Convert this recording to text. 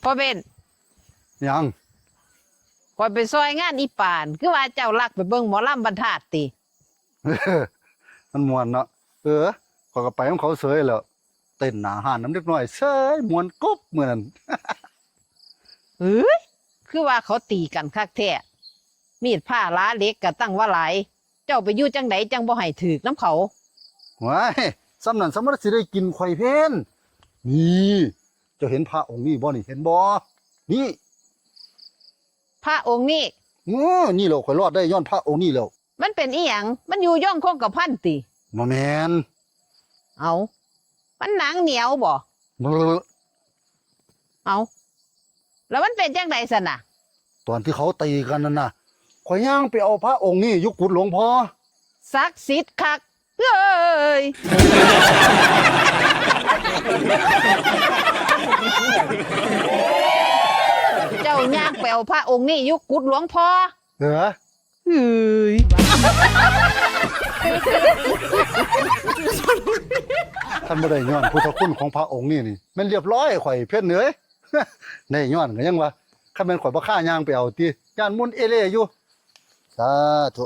พ่อเบน ยัง คอยไปซอยงานอีป่านคือว่าเจ้าลักไปเบิ่งหมอลำบรรทัดติ มันม่วนเนาะข้อยก็ไปของเขาเสยแล้วเต้นหน้าห้านน้ำเล็กน้อยเสยม่วนกบมื้อนั้น เอ้ยคือว่าเขาตีกันคักแท้มีดผ้าล้าเหล็กก็ตั้งว่าหลายเจ้าไปอยู่จังไดจังบ่ให้ถูกน้ำเขา ว้ายสำนั้นสำมันสิได้กินข่อยเพนนี่เจ้าเห็นพระองค์นี้บ่นี่เห็นบ่นี่ พระองค์นี้ นี่แหล้วข่อยรอดได้ย้อนพระองค์นี้แล้ว มันเป็นอีหยังมันอยู่ย่องคงกับพันติ บ่แม่น เอามันหนังเหนียวบ่ บ่ เอาแล้วมันเป็นจังไดซั่นน่ะ ตอนที่เขาตีกันนั่นน่ะข่อยย่างไปเอาพระองค์นี้อยู่กุดหลวงพ่อ ศักดิ์สิทธิ์คักเอ้ย เจ้าย่างไปเอาพระองค์นี้อยู่กุดหลวงพ่อ เฮ้ยท่านบ่ได้ย้อนพุทธคุณของพระองค์นี่แม่นเรียบร้อยข่อยเพิ่นเอ้ย ได้ย้อนก็ยังว่าคันแม่นข่อยบ่ค่าย่างไปเอาติย่านมุนเอเล่อยู่สาธุ